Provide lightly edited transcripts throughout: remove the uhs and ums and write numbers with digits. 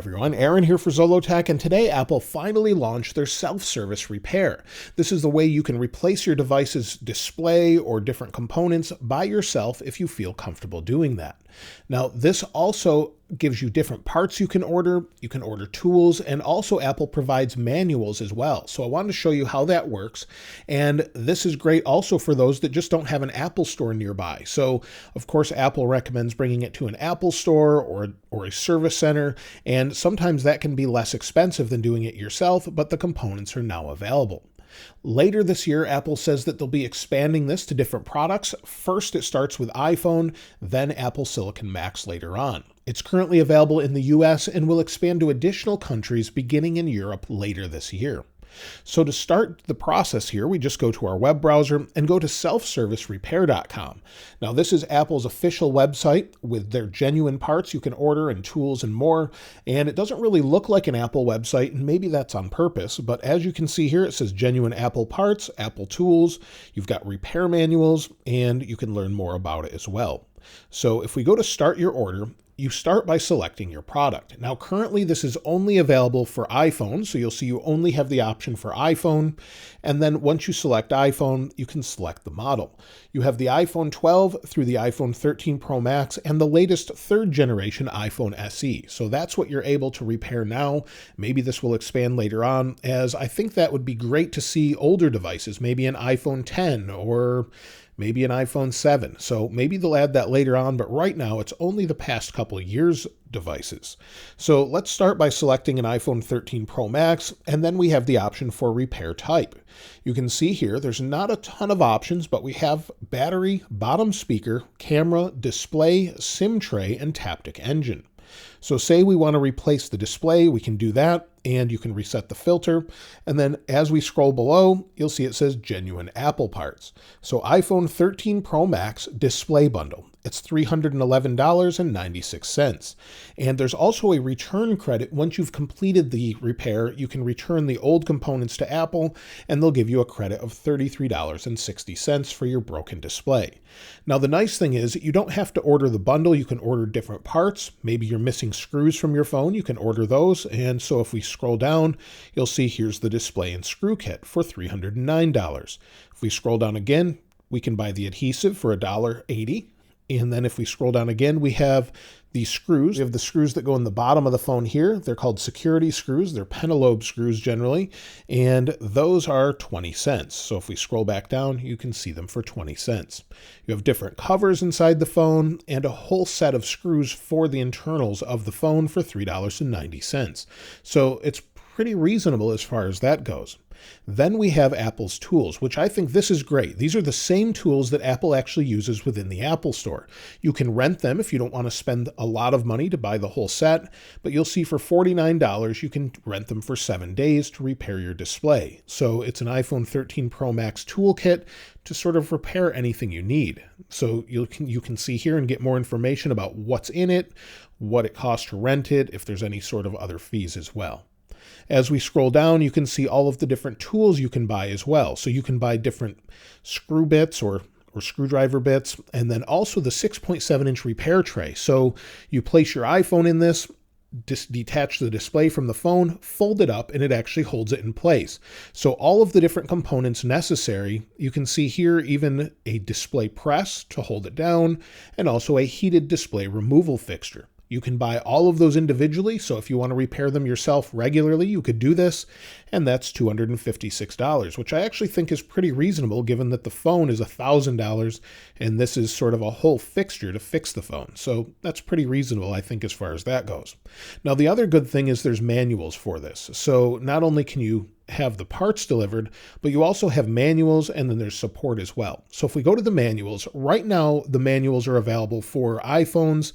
everyone, Aaron here for Zollotech, and today Apple finally launched their self-service repair. This is the way you can replace your device's display or different components by yourself if you feel comfortable doing that. Now, this also gives you different parts you can order tools, and also Apple provides manuals as well. So I wanted to show you how that works, and this is great also for those that just don't have an Apple store nearby. So, of course, Apple recommends bringing it to an Apple store or a service center, and sometimes that can be less expensive than doing it yourself, but the components are now available. Later this year, Apple says that they'll be expanding this to different products. First, it starts with iPhone, then Apple Silicon Macs later on. It's currently available in the US and will expand to additional countries beginning in Europe later this year. So to start the process here, we just go to our web browser and go to selfservicerepair.com. Now, this is Apple's official website with their genuine parts you can order and tools and more. And it doesn't really look like an Apple website, and maybe that's on purpose. But as you can see here, it says genuine Apple parts, Apple tools. You've got repair manuals, and you can learn more about it as well. So if we go to start your order, you start by selecting your product. Now, currently this is only available for iPhone, so you'll see you only have the option for iPhone. And then once you select iPhone, you can select the model. You have the iPhone 12 through the iPhone 13 Pro Max and the latest third generation iPhone SE. So that's what you're able to repair now. Maybe this will expand later on, as I think that would be great to see older devices, maybe an iPhone 10 or maybe an iPhone 7. So maybe they'll add that later on, but right now it's only the past couple of years devices. So let's start by selecting an iPhone 13 Pro Max, and then we have the option for repair type. You can see here there's not a ton of options, but we have battery, bottom speaker, camera, display, SIM tray, and Taptic engine. So say we want to replace the display, we can do that, and you can reset the filter. And then as we scroll below, you'll see it says genuine Apple parts. So iPhone 13 Pro Max display bundle. It's $311.96. And there's also a return credit. Once you've completed the repair, you can return the old components to Apple, and they'll give you a credit of $33.60 for your broken display. Now, the nice thing is you don't have to order the bundle. You can order different parts. Maybe you're missing screws from your phone. You can order those. And so if we scroll down, you'll see here's the display and screw kit for $309. If we scroll down again, we can buy the adhesive for $1.80. And then if we scroll down again, we have the screws. We have the screws that go in the bottom of the phone here. They're called security screws. They're pentalobe screws generally, and those are 20 cents. So if we scroll back down, you can see them for 20 cents. You have different covers inside the phone and a whole set of screws for the internals of the phone for $3.90. So it's pretty reasonable as far as that goes. Then we have Apple's tools, which I think this is great. These are the same tools that Apple actually uses within the Apple Store. You can rent them if you don't want to spend a lot of money to buy the whole set, but you'll see for $49, you can rent them for 7 days to repair your display. So it's an iPhone 13 Pro Max toolkit to sort of repair anything you need. So you can see here and get more information about what's in it, what it costs to rent it, if there's any sort of other fees as well. As we scroll down, you can see all of the different tools you can buy as well. So you can buy different screw bits or screwdriver bits, and then also the 6.7-inch repair tray. So you place your iPhone in this, detach the display from the phone, fold it up, and it actually holds it in place. So all of the different components necessary, you can see here even a display press to hold it down, and also a heated display removal fixture. You can buy all of those individually, so if you want to repair them yourself regularly, you could do this, and that's $256, which I actually think is pretty reasonable given that the phone is $1,000, and this is sort of a whole fixture to fix the phone. So that's pretty reasonable, I think, as far as that goes. Now, the other good thing is there's manuals for this. So not only can you have the parts delivered, but you also have manuals, and then there's support as well. So if we go to the manuals, right now the manuals are available for iPhones,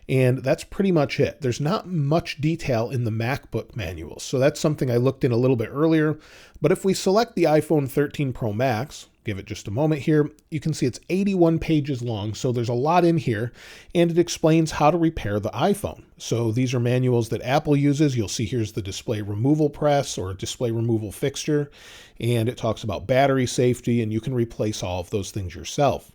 and that's pretty much it. There's not much detail in the MacBook manuals, so that's something I looked in a little bit earlier. But if we select the iPhone 13 Pro Max, give it just a moment here, you can see it's 81 pages long, so there's a lot in here, and it explains how to repair the iPhone. So these are manuals that Apple uses. You'll see here's the display removal press or display removal fixture, and it talks about battery safety, and you can replace all of those things yourself.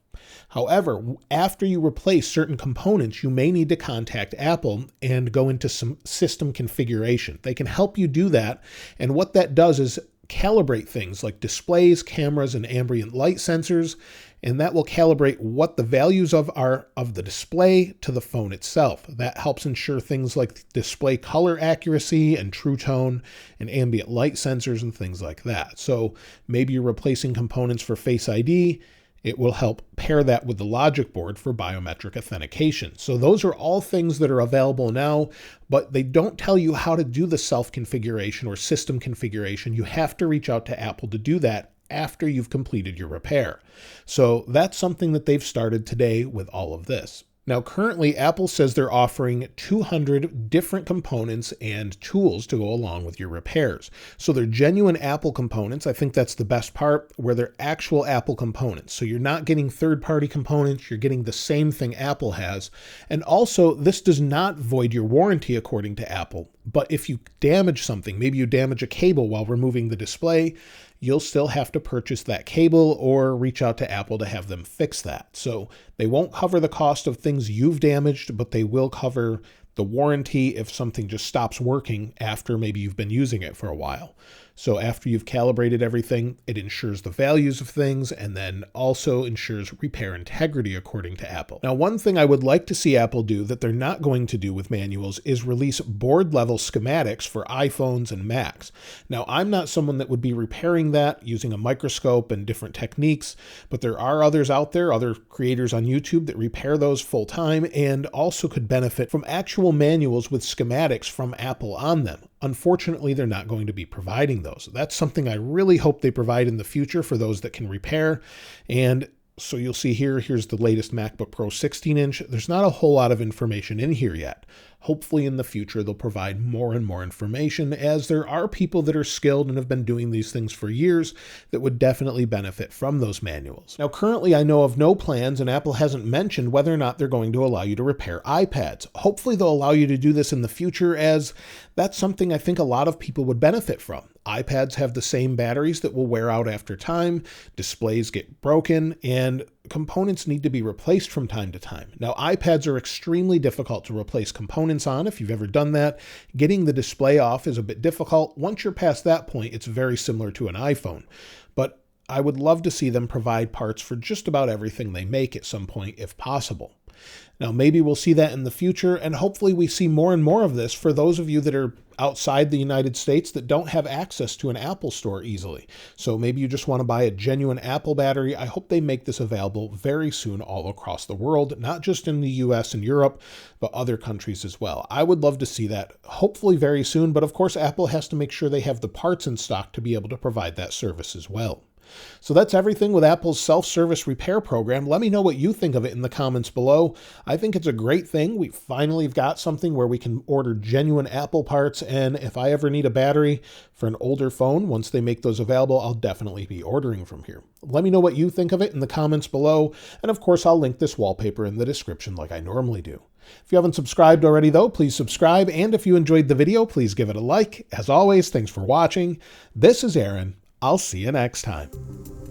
However, after you replace certain components, you may need to contact Apple and go into some system configuration. They can help you do that, and what that does is calibrate things like displays, cameras, and ambient light sensors, and that will calibrate what the values are of the display to the phone itself. That helps ensure things like display color accuracy and true tone and ambient light sensors and things like that. So maybe you're replacing components for Face ID. It will help pair that with the logic board for biometric authentication. So those are all things that are available now, but they don't tell you how to do the self-configuration or system configuration. You have to reach out to Apple to do that after you've completed your repair. So that's something that they've started today with all of this. Now, currently, Apple says they're offering 200 different components and tools to go along with your repairs. So they're genuine Apple components. I think that's the best part, where they're actual Apple components. So you're not getting third-party components. You're getting the same thing Apple has. And also, this does not void your warranty according to Apple. But if you damage something, maybe you damage a cable while removing the display, you'll still have to purchase that cable or reach out to Apple to have them fix that. So they won't cover the cost of things you've damaged, but they will cover the warranty if something just stops working after maybe you've been using it for a while. So after you've calibrated everything, it ensures the values of things and then also ensures repair integrity according to Apple. Now, one thing I would like to see Apple do that they're not going to do with manuals is release board level schematics for iPhones and Macs. Now, I'm not someone that would be repairing that using a microscope and different techniques, but there are others out there, other creators on YouTube that repair those full time and also could benefit from actual manuals with schematics from Apple on them. Unfortunately, they're not going to be providing those. That's something I really hope they provide in the future for those that can repair. And so you'll see here's the latest MacBook Pro 16-inch. There's not a whole lot of information in here yet. Hopefully in the future, they'll provide more and more information, as there are people that are skilled and have been doing these things for years that would definitely benefit from those manuals. Now, currently, I know of no plans, and Apple hasn't mentioned whether or not they're going to allow you to repair iPads. Hopefully, they'll allow you to do this in the future, as that's something I think a lot of people would benefit from. iPads have the same batteries that will wear out after time, displays get broken, and components need to be replaced from time to time. Now, iPads are extremely difficult to replace components on. If you've ever done that, getting the display off is a bit difficult. Once you're past that point, it's very similar to an iPhone. But I would love to see them provide parts for just about everything they make at some point, if possible. Now, maybe we'll see that in the future, and hopefully we see more and more of this for those of you that are outside the United States that don't have access to an Apple store easily. So maybe you just want to buy a genuine Apple battery. I hope they make this available very soon all across the world, not just in the US and Europe, but other countries as well. I would love to see that hopefully very soon, but of course Apple has to make sure they have the parts in stock to be able to provide that service as well. So that's everything with Apple's self-service repair program. Let me know what you think of it in the comments below. I think it's a great thing. We finally have got something where we can order genuine Apple parts, and if I ever need a battery for an older phone, once they make those available, I'll definitely be ordering from here. Let me know what you think of it in the comments below, and of course I'll link this wallpaper in the description like I normally do. If you haven't subscribed already though, please subscribe, and if you enjoyed the video, please give it a like. As always, thanks for watching. This is Aaron. I'll see you next time.